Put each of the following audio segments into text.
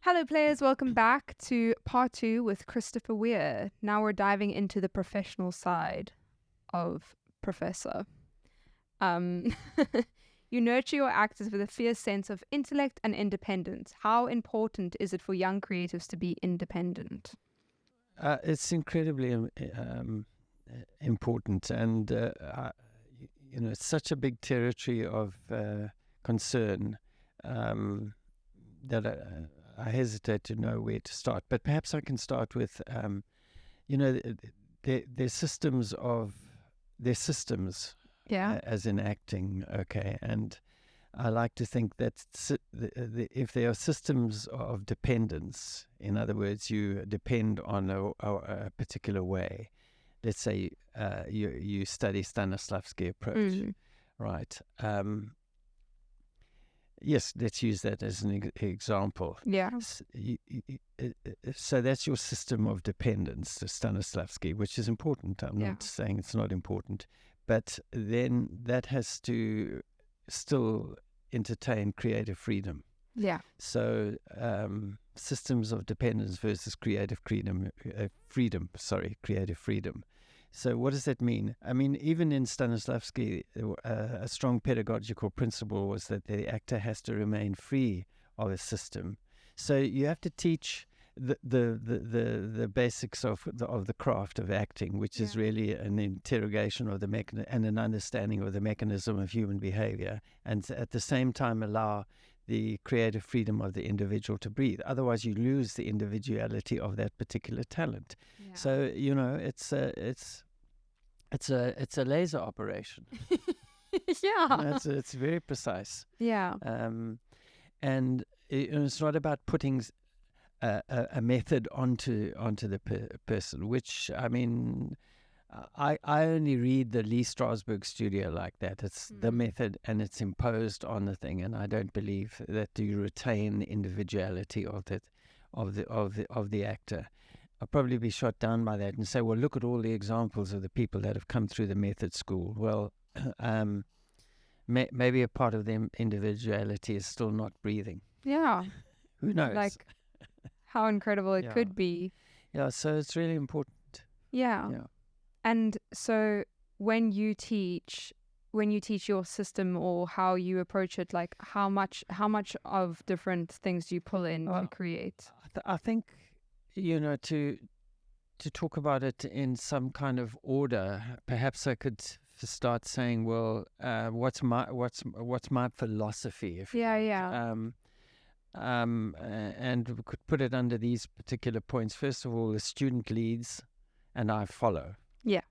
Hello players, welcome back to part 2 with Christopher Weare. Now we're diving into the professional side of Professor. You nurture your actors with a fierce sense of intellect and independence. How important is it for young creatives to be independent? It's incredibly important, and it's such a big territory of concern that I hesitate to know where to start. But perhaps I can start with, their systems as in acting, okay, and I like to think that if there are systems of dependence, in other words, you depend on a particular way. Let's say you study Stanislavski approach, right? Yes, let's use that as an example. Yeah. So that's your system of dependence, the Stanislavski, which is important. I'm not saying it's not important, but then that has to still entertain creative freedom. Yeah. So systems of dependence versus creative freedom. Creative freedom. So what does that mean? I mean, even in Stanislavski, a strong pedagogical principle was that the actor has to remain free of a system. So you have to teach the basics of the craft of acting, which is really an interrogation of the mechanism and an understanding of the mechanism of human behavior, and at the same time allow the creative freedom of the individual to breathe. Otherwise, you lose the individuality of that particular talent. Yeah. So it's a laser operation. Yeah, it's very precise. Yeah, and it's not about putting a method onto the person, which, I mean, I only read the Lee Strasberg studio like that. It's the method, and it's imposed on the thing, and I don't believe that you retain the individuality of the actor. I'll probably be shot down by that and say, well, look at all the examples of the people that have come through the method school. Well, maybe a part of their individuality is still not breathing. Yeah. Who knows? Like how incredible it could be. Yeah, so it's really important. Yeah. And so when you teach your system or how you approach it, like how much of different things do you pull in to create? I think, to talk about it in some kind of order, perhaps I could start saying, well, what's my philosophy? And we could put it under these particular points. First of all, the student leads and I follow. Yeah.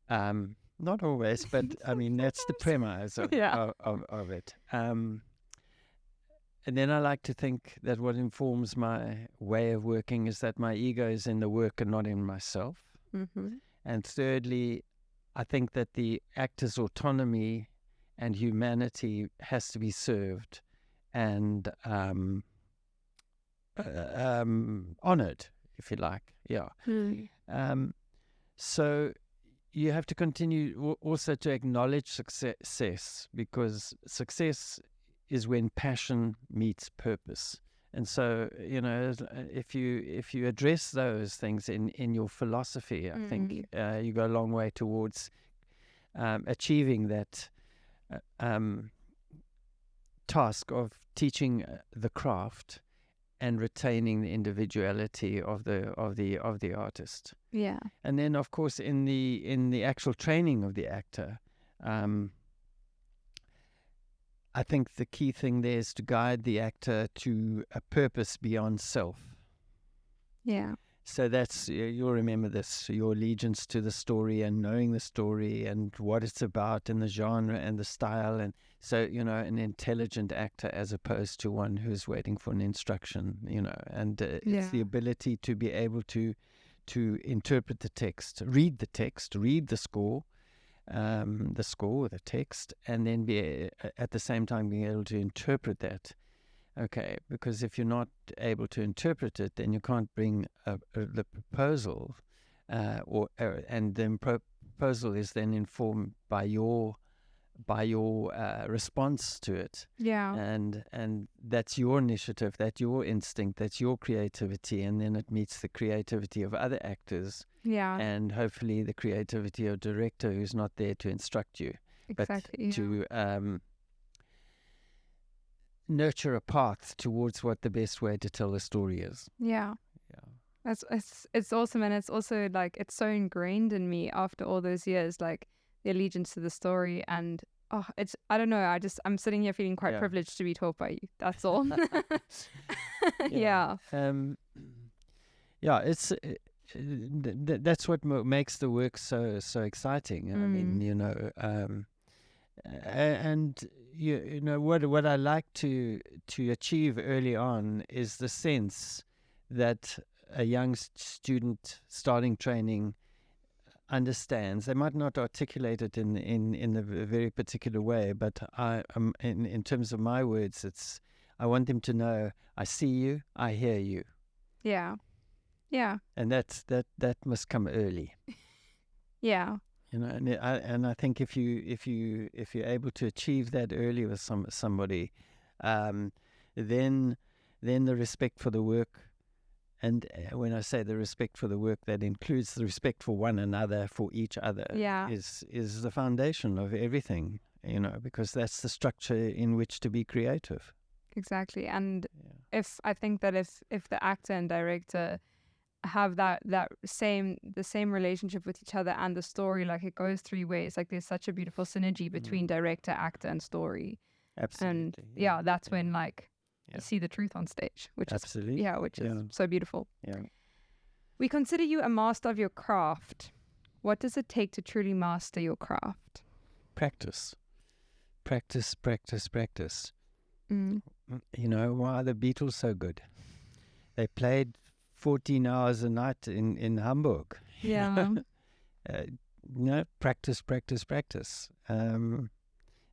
Not always, but I mean, that's the premise of it. And then I like to think that what informs my way of working is that my ego is in the work and not in myself. Mm-hmm. And thirdly, I think that the actor's autonomy and humanity has to be served and honored, if you like. Yeah. So you have to continue also to acknowledge success, because success is when passion meets purpose. And so, if you address those things in your philosophy, I think you go a long way towards achieving that task of teaching the craft and retaining the individuality of the artist. Yeah. And then, of course, in the actual training of the actor, I think the key thing there is to guide the actor to a purpose beyond self. Yeah. So that's, you'll remember this, your allegiance to the story and knowing the story and what it's about and the genre and the style. And so, an intelligent actor as opposed to one who's waiting for an instruction, and it's the ability to be able to interpret the text, read the score, the text, and then be at the same time being able to interpret that. Okay, because if you're not able to interpret it, then you can't bring the proposal, and the proposal is then informed by your by your response to it. Yeah. And that's your initiative, that's your instinct, that's your creativity, and then it meets the creativity of other actors, Yeah. and hopefully the creativity of director who's not there to instruct you, Exactly. but to nurture a path towards what the best way to tell a story is. Yeah. It's awesome, and it's also like it's so ingrained in me after all those years, like the allegiance to the story, and I don't know, I'm sitting here feeling quite privileged to be taught by you. That's all. Yeah. It's that's what makes the work so exciting. I mean, and you know what I like to achieve early on is the sense that a young student starting training understands. They might not articulate it in a very particular way, but in terms of my words, I want them to know I see you, I hear you. Yeah. And that must come early. Yeah. You know, and I think if you're able to achieve that early with somebody, then the respect for the work. And when I say the respect for the work, that includes the respect for one another, for each other, is the foundation of everything, you know, because that's the structure in which to be creative. Exactly. And if the actor and director have the same relationship with each other and the story, like it goes three ways, like there's such a beautiful synergy between director, actor, and story. Absolutely. And that's when like you see the truth on stage, which is so beautiful. Yeah. We consider you a master of your craft. What does it take to truly master your craft? Practice. Mm. You know, why are the Beatles so good? They played 14 hours a night in Hamburg. Yeah. Practice.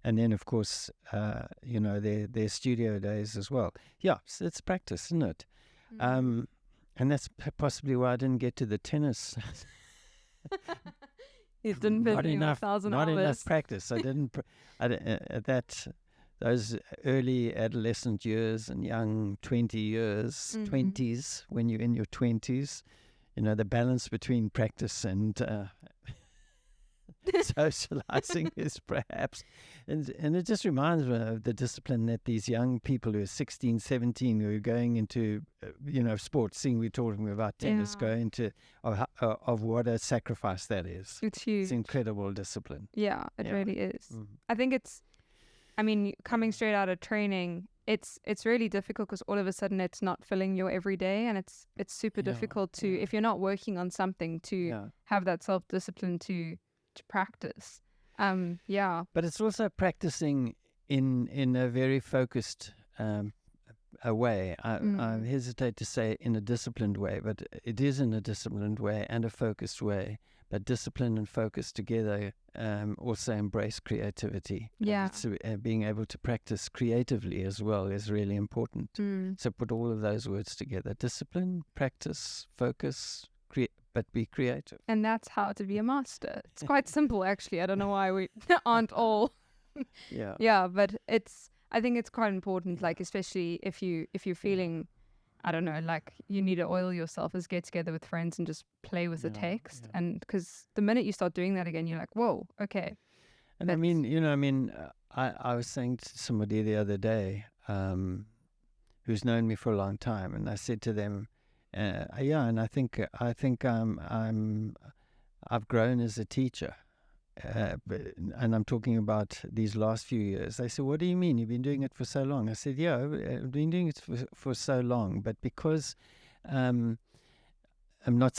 And then, of course, their studio days as well. Yeah, it's practice, isn't it? Mm. And that's possibly why I didn't get to the tennis. It didn't fit enough 1,000 not hours. enough practice. I didn't. Those early adolescent years and young 20s, when you're in your 20s, you know, the balance between practice and socializing is perhaps, and it just reminds me of the discipline that these young people who are 16, 17, who are going into, sports, seeing we're talking about tennis, go into, of what a sacrifice that is. It's huge. It's incredible discipline. Yeah, it really is. I think coming straight out of training, it's really difficult because all of a sudden it's not filling your everyday, and it's super difficult to, if you're not working on something, to have that self-discipline to practice. But it's also practicing in a very focused a way. I hesitate to say in a disciplined way, but it is in a disciplined way and a focused way. But discipline and focus together also embrace creativity. So being able to practice creatively as well is really important. So put all of those words together: discipline, practice, focus, but be creative. And that's how to be a master. It's quite simple, actually. I don't know why we aren't all. But I think it's quite important, like especially if you're feeling, I don't know, like you need to oil yourself, is get together with friends and just play with the text. And because the minute you start doing that again, you're like, whoa, okay. And I was saying to somebody the other day, who's known me for a long time, and I said to them, and I think I've grown as a teacher, and I'm talking about these last few years. They said, "What do you mean? You've been doing it for so long?" I said, "Yeah, I've been doing it for so long, but because I'm not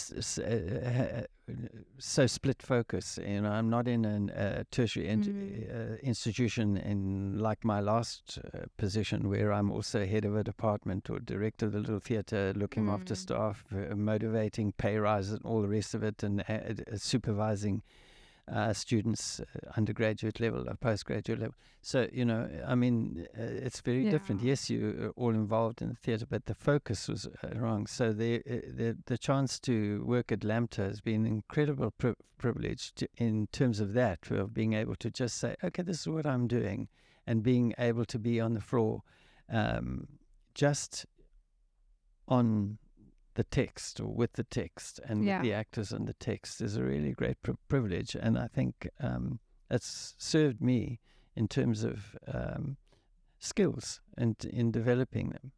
so split focus. You know, I'm not in a tertiary institution in like my last position, where I'm also head of a department or director of the little theatre, looking after staff, motivating pay rises and all the rest of it, and supervising students, undergraduate level or postgraduate level. So, I mean, it's very different. Yes, you are all involved in the theatre, but the focus was wrong. So the chance to work at LAMTA has been an incredible privilege in terms of that, of being able to just say, okay, this is what I'm doing, and being able to be on the floor just on the text or with the text and with the actors and the text is a really great privilege. And I think it's served me in terms of skills and in developing them.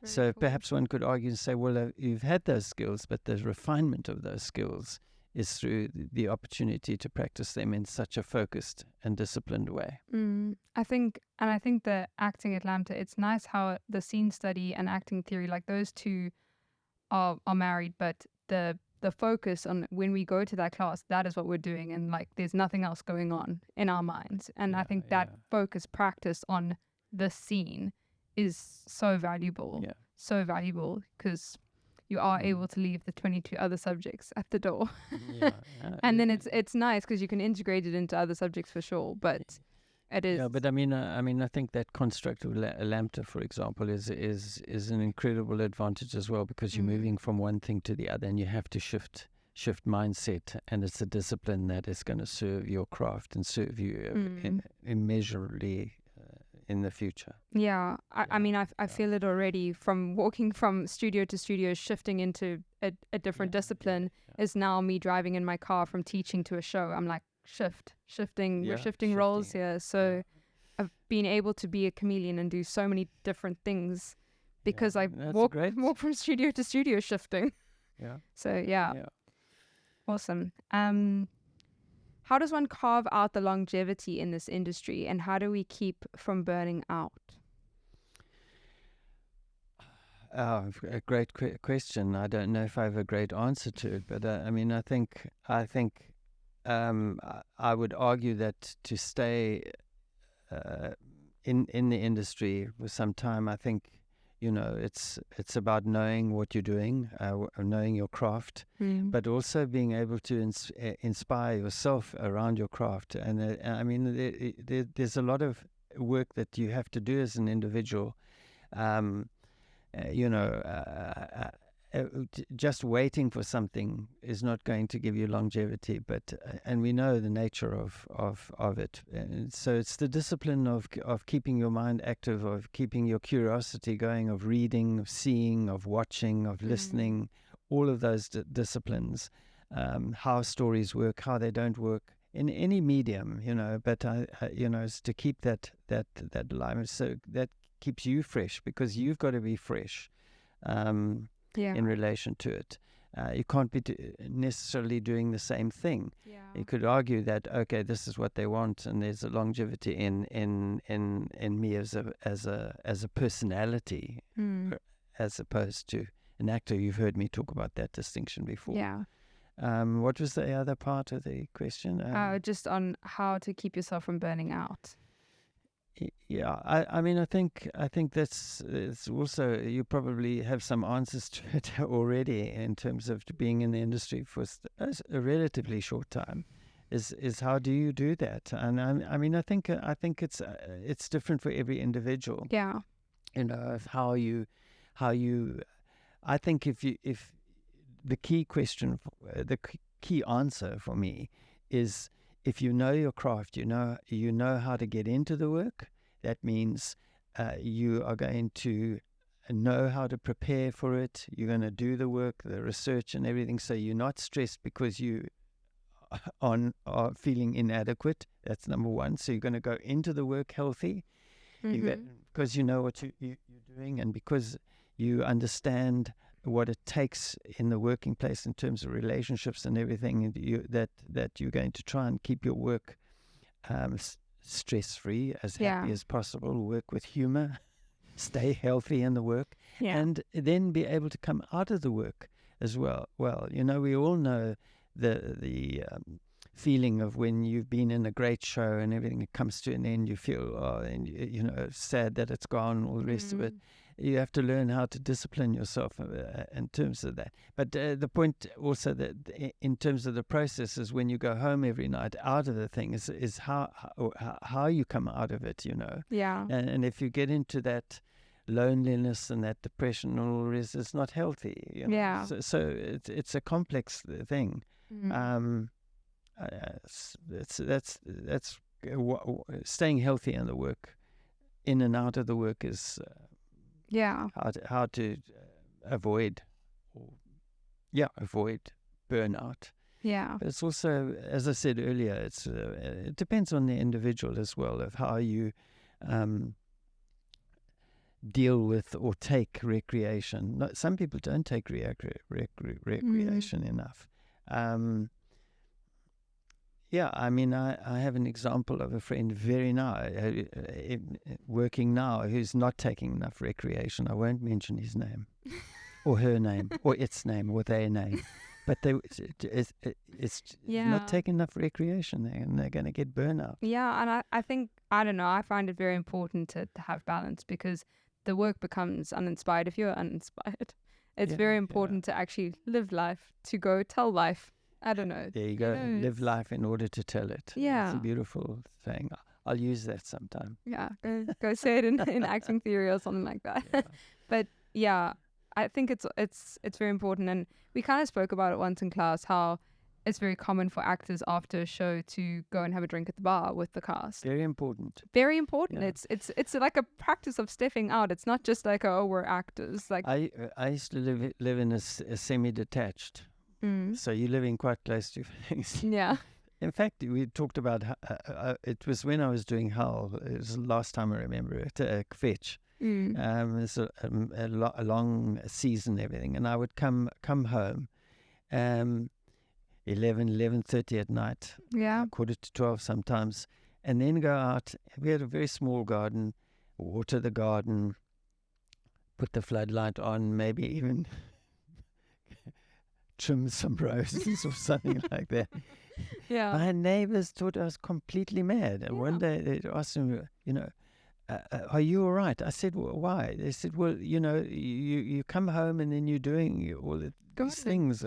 So cool. Perhaps one could argue and say, well, you've had those skills, but the refinement of those skills is through the opportunity to practice them in such a focused and disciplined way. I think the acting at LAMTA, it's nice how the scene study and acting theory, like those two are married, but the focus on when we go to that class, that is what we're doing, and like there's nothing else going on in our minds. And I think that focus practice on the scene is so valuable. So valuable, because you are able to leave the 22 other subjects at the door. And then it's nice because you can integrate it into other subjects for sure, but it is. Yeah, but I mean, I think that construct of LAMTA, for example, is an incredible advantage as well, because you're moving from one thing to the other, and you have to shift mindset, and it's a discipline that is going to serve your craft and serve you immeasurably in the future. I mean, I feel it already from walking from studio to studio, shifting into a different discipline is now me driving in my car from teaching to a show. I'm like, we're shifting roles here. So I've been able to be a chameleon and do so many different things because I walk from studio to studio shifting. So awesome. How does one carve out the longevity in this industry, and how do we keep from burning out? A great question. I don't know if I have a great answer to it, but I mean, I think I would argue that to stay in the industry for some time, I think it's about knowing what you're doing, knowing your craft, but also being able to inspire yourself around your craft. And I mean, there's a lot of work that you have to do as an individual. Just waiting for something is not going to give you longevity, but and we know the nature of it. And so it's the discipline of keeping your mind active, of keeping your curiosity going, of reading, of seeing, of watching, of listening, all of those disciplines, how stories work, how they don't work in any medium, but is to keep that alive. So that keeps you fresh, because you've got to be fresh. In relation to it, you can't be necessarily doing the same thing. You could argue that this is what they want, and there's a longevity in me as a personality, as opposed to an actor. You've heard me talk about that distinction before. What was the other part of the question? Just on how to keep yourself from burning out. I mean, I think it's also, you probably have some answers to it already in terms of being in the industry for a relatively short time. Is how do you do that? And I mean, I think it's different for every individual. Of how you. I think if the key question, the key answer for me is, if you know your craft, you know how to get into the work. That means you are going to know how to prepare for it. You're going to do the work, the research and everything, so you're not stressed because you are feeling inadequate. That's number one. So you're going to go into the work healthy, because you know what you're doing, and because you understand what it takes in the working place in terms of relationships and everything, that you're going to try and keep your work stress-free, as happy as possible, work with humor, stay healthy in the work, and then be able to come out of the work as well. Well, we all know the feeling of when you've been in a great show and everything comes to an end, you feel sad that it's gone, all the rest of it. you have to learn how to discipline yourself in terms of that. But the point also that in terms of the process is when you go home every night out of the thing is how you come out of it, Yeah. And if you get into that loneliness and that depression and all this, it's not healthy. Yeah. So it's a complex thing. That's staying healthy in the work, in and out of the work is how to avoid burnout. Yeah. But it's also, as I said earlier, it depends on the individual as well of how you deal with or take recreation. Some people don't take recreation enough. I mean, I have an example of a friend very now, working now, who's not taking enough recreation. I won't mention his name, or her name, or its name, or their name. But it's not taking enough recreation, and they're going to get burnout. Yeah, and I think, I don't know, I find it very important to have balance, because the work becomes uninspired if you're uninspired. It's very important to actually live life, to go tell life. I don't know. There you go. Live life in order to tell it. Yeah. It's a beautiful thing. I'll use that sometime. Yeah. Go say it in acting theory or something like that. Yeah. But yeah, I think it's very important. And we kind of spoke about it once in class, how it's very common for actors after a show to go and have a drink at the bar with the cast. Very important. Very important. Yeah. It's like a practice of stepping out. It's not just like, oh, we're actors. Like I used to live in a semi-detached. So you're living quite close to things. Yeah. In fact, we talked about, it was when I was doing Hull, it was the last time I remember it, Fetch. It's a long season, everything. And I would come home 11:30 at night, 11:45 sometimes, and then go out. We had a very small garden, water the garden, put the floodlight on, maybe even trim some roses or something like that. Yeah. My neighbors thought I was completely mad. And one day they asked me, are you all right? I said, well, why? They said, well, you come home and then you're doing all these things.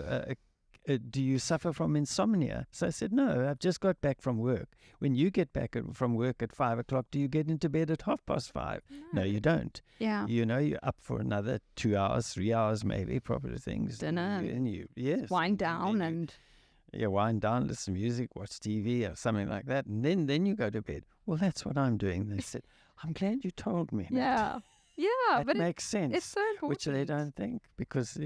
Do you suffer from insomnia? So I said, no, I've just got back from work. When you get back from work at 5 o'clock, do you get into bed at 5:30? No, you don't. Yeah. You're up for another 2 hours, 3 hours, maybe, probably things. Dinner. And you wind down and... Yeah, wind down, listen to music, watch TV or something like that. And then you go to bed. Well, that's what I'm doing. They said, I'm glad you told me. Yeah. Yeah. That makes sense. It's so important. Which they don't think, because,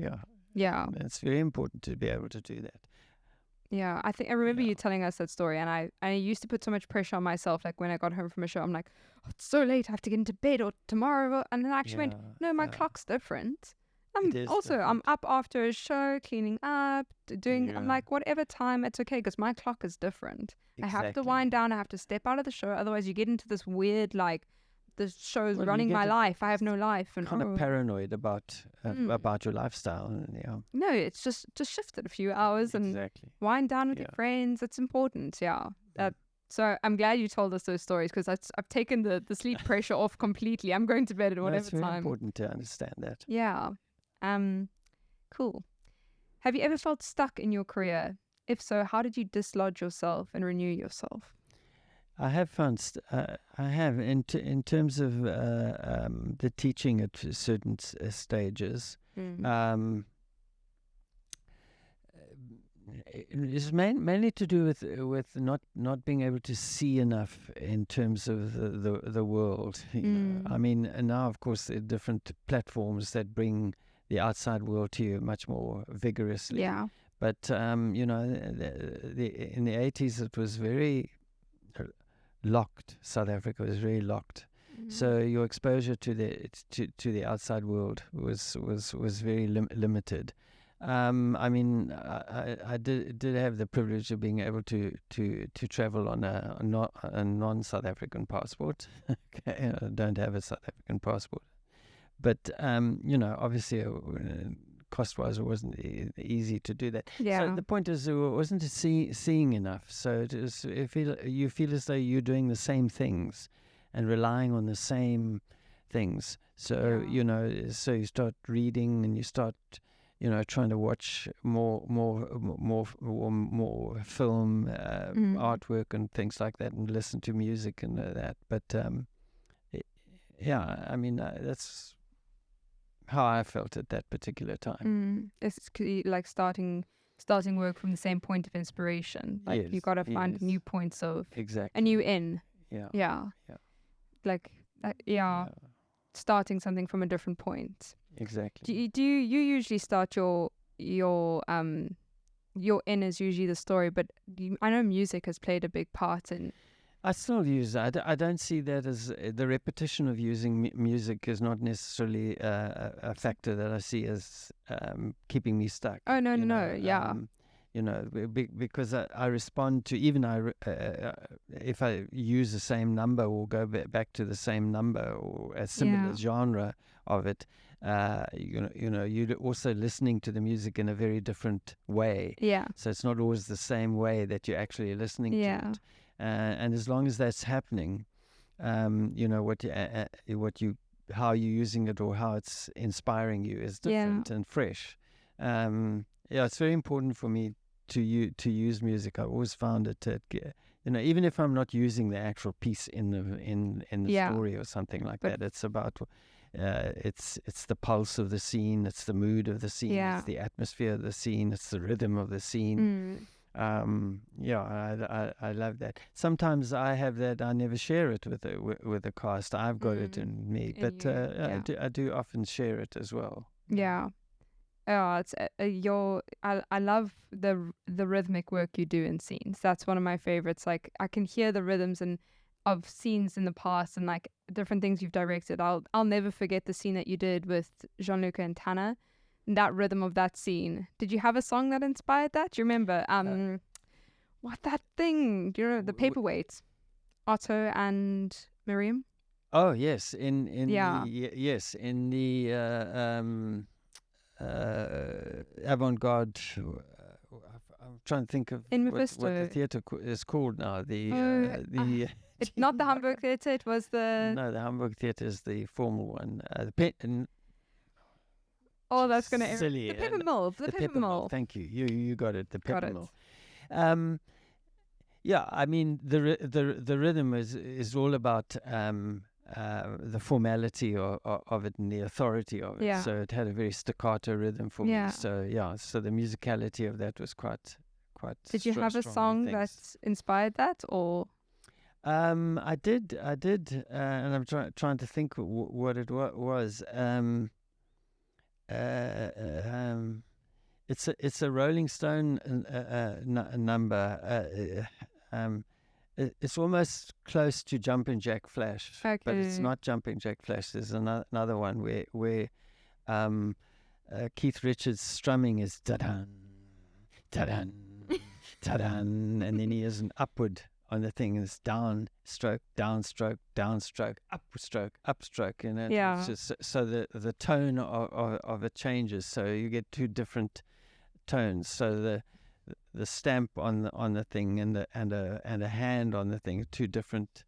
it's very important to be able to do that. Yeah, I remember you telling us that story, and I used to put so much pressure on myself. Like when I got home from a show, I'm like, oh, it's so late, I have to get into bed, or tomorrow. And then I actually went, no, my clock's different. I'm up after a show, cleaning up, doing, I'm like, whatever time, it's okay, because my clock is different. Exactly. I have to wind down, I have to step out of the show, otherwise you get into this weird, like, the show's running my life, I have no life. And kind of paranoid about your lifestyle. No, it's just shifted a few hours and wind down with your friends. It's important, so I'm glad you told us those stories, because I've taken the sleep pressure off completely. I'm going to bed at whatever time. It's very important to understand that. Yeah. Cool. Have you ever felt stuck in your career? If so, how did you dislodge yourself and renew yourself? I have found, in terms of the teaching at certain stages. It's mainly to do with not being able to see enough in terms of the world. I mean, and now of course there are different platforms that bring the outside world to you much more vigorously. Yeah. But in the 80s it was very locked. South Africa was very locked. So your exposure to the outside world was very limited. I mean, I did have the privilege of being able to travel on a non-South African passport. Okay, I don't have a South African passport, but obviously cost-wise, it wasn't easy to do that. Yeah. So the point is, it wasn't seeing enough. So you feel as though you're doing the same things and relying on the same things. So so you start reading and you start trying to watch more film, artwork and things like that, and listen to music and that. But I mean that's how I felt at that particular time. It's like starting work from the same point of inspiration. Like you got to find new points of a new in. Yeah. Like starting something from a different point. Exactly. Do you usually start your in is usually the story, but I know music has played a big part in. I still use it. I don't see that as the repetition of using music is not necessarily a factor that I see as keeping me stuck. Oh no, yeah. Because I respond to even if I use the same number or go back to the same number or a similar genre of it, you're also listening to the music in a very different way. Yeah. So it's not always the same way that you're actually listening to it. And as long as that's happening, how you're using it or how it's inspiring you is different and fresh. It's very important for me to use music. I've always found it to, even if I'm not using the actual piece in the story or something like that, it's about it's the pulse of the scene, it's the mood of the scene, it's the atmosphere of the scene, it's the rhythm of the scene. I love that. Sometimes I have that. I never share it with the cast. I've got it in me, but I do often share it as well. Yeah. Oh, it's I love the rhythmic work you do in scenes. That's one of my favorites. Like I can hear the rhythms of scenes in the past and like different things you've directed. I'll never forget the scene that you did with Jean-Luc and Tana. That rhythm of that scene. Did you have a song that inspired that? Do you remember? What that thing? Do you know the paperweight? Otto and Miriam. Oh yes, in the avant-garde. I'm trying to think of in what Mephisto. the theatre is called now. It's not the Hamburg Theatre. It was the. No, the Hamburg Theatre is the formal one. Oh, that's gonna silly. The Pepper Mill. The Pepper Mill. Thank you. You got it. The Pepper Mill. I mean the rhythm is all about the formality of it and the authority of it. So it had a very staccato rhythm for me. So so the musicality of that was quite. Did you have a song that inspired that, or? I did, and I'm trying to think what it was. It's a Rolling Stone number. It's almost close to Jumpin' Jack Flash, but it's not Jumpin' Jack Flash. There's another one where Keith Richards' strumming is ta-dan, ta-dan, ta-dan, and then he has an upward on the thing. It's down stroke, down stroke, down stroke, up stroke, up stroke, and it's just, so the tone of it changes. So you get two different tones. So the stamp on the thing and a hand on the thing, two different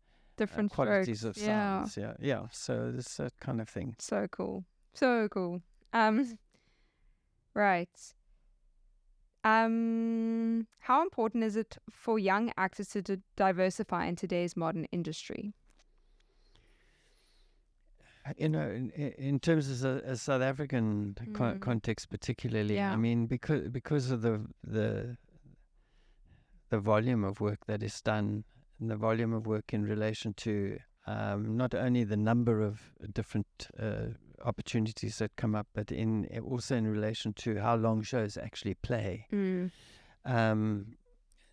qualities of sounds. So this kind of thing. So cool. Right. How important is it for young actors to diversify in today's modern industry? In terms of a South African context, particularly, I mean, because of the volume of work that is done, and the volume of work in relation to not only the number of different opportunities that come up, but also in relation to how long shows actually play. There are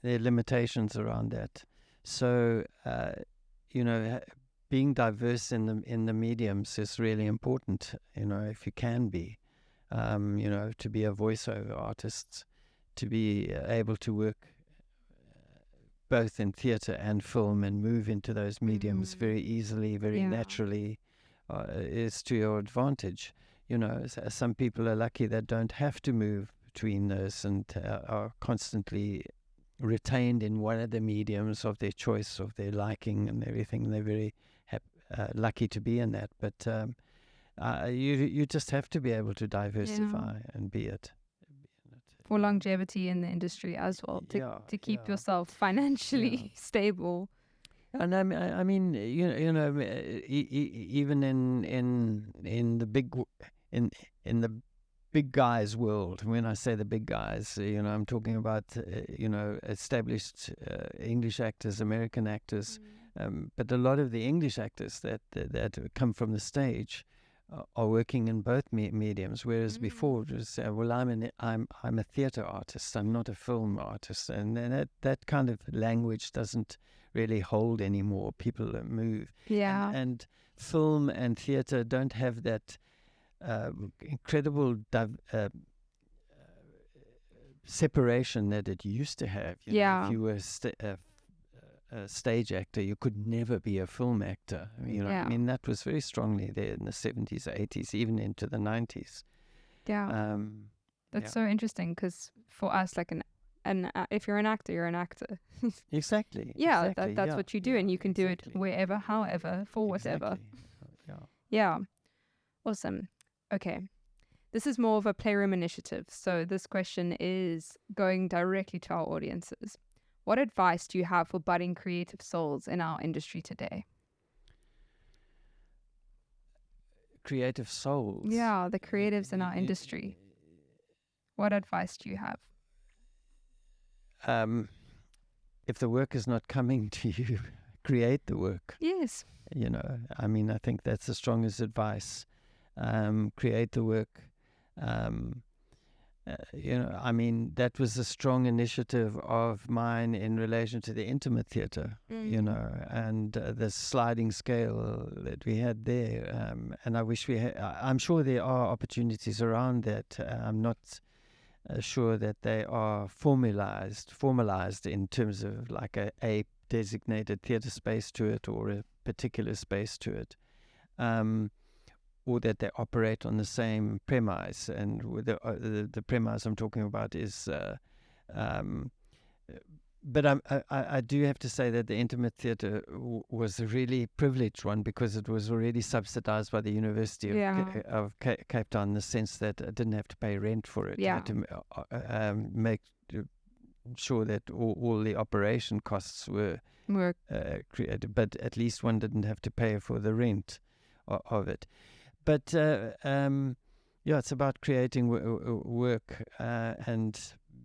limitations around that. So, being diverse in the mediums is really important. If you can be, to be a voiceover artist, to be able to work both in theatre and film and move into those mediums very easily, very naturally, is to your advantage. Some people are lucky that don't have to move between those and are constantly retained in one of the mediums of their choice, of their liking and everything. They're very lucky to be in that. But you just have to be able to diversify and be it. For longevity in the industry as well, to keep yourself financially stable. And I mean, even in the big guys world. When I say the big guys, I'm talking about established English actors, American actors, but a lot of the English actors that come from the stage are working in both mediums. Whereas before it was, I'm a theatre artist, I'm not a film artist, and then that kind of language doesn't really hold anymore. People move, and film and theatre don't have that incredible separation that it used to have. If you were a stage actor, you could never be a film actor. I mean, that was very strongly there in the 70s, 80s, even into the 90s. That's so interesting, because for us, like if you're an actor, you're an actor. Exactly. That's what you do, and you can do it wherever, however, for whatever. Awesome. Okay, this is more of a Playroom initiative, so this question is going directly to our audiences. What advice do you have for budding creative souls in our industry today? Creative souls? Yeah, the creatives in our industry. What advice do you have? If the work is not coming to you, create the work. Yes. I mean, I think that's the strongest advice. Create the work. I mean, that was a strong initiative of mine in relation to the intimate theatre, and the sliding scale that we had there. And I wish I'm sure there are opportunities around that. I'm not sure that they are formalized in terms of like a designated theatre space to it, or a particular space to it. Or that they operate on the same premise, and with the premise I'm talking about is, but I do have to say that the intimate theatre was a really privileged one, because it was already subsidized by the University of Cape Town, in the sense that I didn't have to pay rent for it. I had to make sure that all the operation costs were created, but at least one didn't have to pay for the rent of it. But it's about creating work and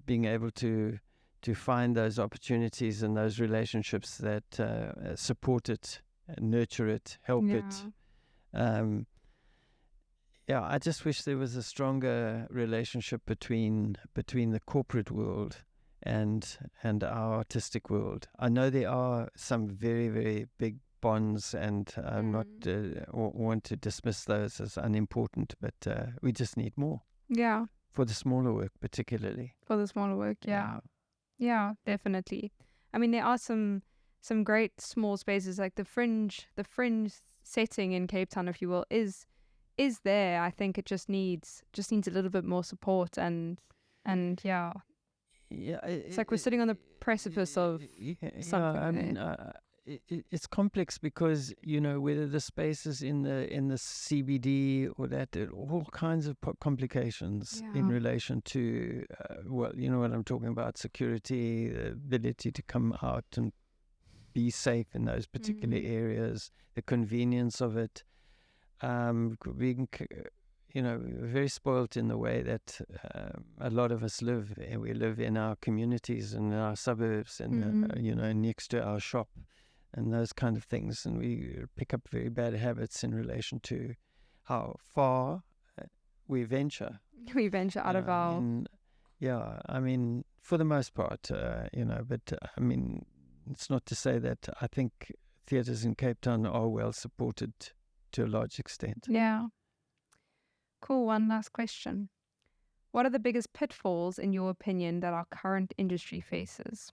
being able to find those opportunities and those relationships that support it, nurture it, help it. I just wish there was a stronger relationship between the corporate world and our artistic world. I know there are some very, very big bonds, and I'm not want to dismiss those as unimportant, but we just need more. Yeah. For the smaller work, particularly. For the smaller work, yeah, definitely. I mean, there are some great small spaces, like the fringe setting in Cape Town, if you will, is there. I think it just needs a little bit more support, and it's like we're sitting on the precipice of something. I mean, it's complex, because whether the space is in the CBD or that, all kinds of complications in relation to what I'm talking about: security, the ability to come out and be safe in those particular areas, the convenience of it. Being very spoilt in the way that a lot of us live. We live in our communities and in our suburbs, and next to our shop, and those kind of things, and we pick up very bad habits in relation to how far we venture. We venture out of our... I mean, for the most part, but I mean, it's not to say that I think theatres in Cape Town are well supported to a large extent. Yeah. Cool. One last question. What are the biggest pitfalls, in your opinion, that our current industry faces?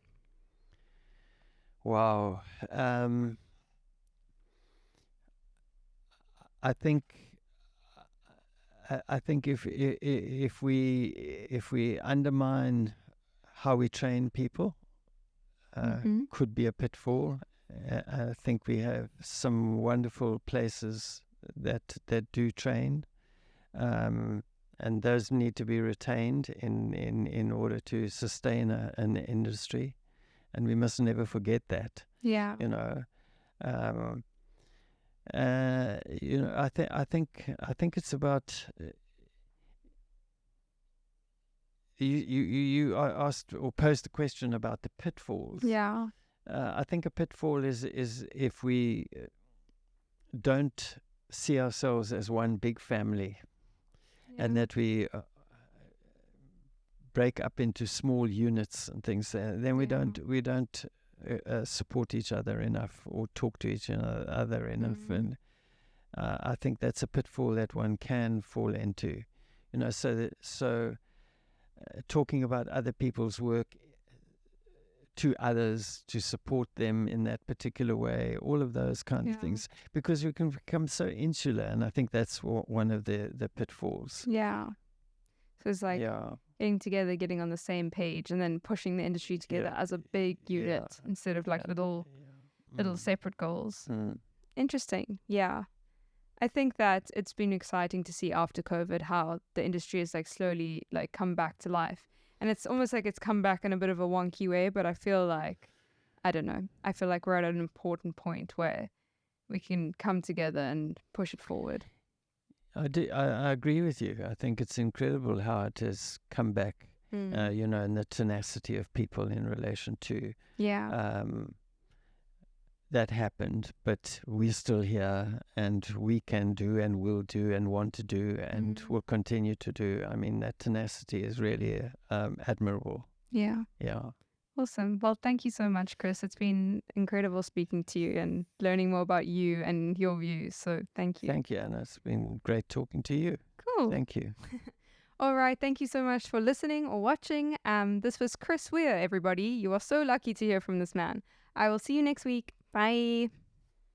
Wow. I think if we undermine how we train people, could be a pitfall, I think we have some wonderful places that do train, and those need to be retained in order to sustain an industry, and we must never forget that. Yeah. You know, I think it's about. You asked or posed a question about the pitfalls. Yeah. I think a pitfall is if we don't see ourselves as one big family, and that we break up into small units and things. Then we don't support each other enough or talk to each other enough, and I think that's a pitfall that one can fall into. You know, so talking about other people's work to others, to support them in that particular way, all of those kind of things, because we can become so insular, and I think that's one of the pitfalls. Yeah. So it's like getting together, getting on the same page, and then pushing the industry together as a big unit instead of like little separate goals. Interesting. Yeah. I think that it's been exciting to see after COVID how the industry has like slowly like come back to life. And it's almost like it's come back in a bit of a wonky way, but I feel like, I don't know, I feel like we're at an important point where we can come together and push it forward. I agree with you. I think it's incredible how it has come back, you know, and the tenacity of people in relation to that happened, but we're still here, and we can do and will do and want to do and will continue to do. I mean, that tenacity is really admirable. Yeah. Yeah. Awesome. Well, thank you so much, Chris. It's been incredible speaking to you and learning more about you and your views. So thank you. Thank you, Anna. It's been great talking to you. Cool. Thank you. All right. Thank you so much for listening or watching. This was Chris Weare, everybody. You are so lucky to hear from this man. I will see you next week. Bye.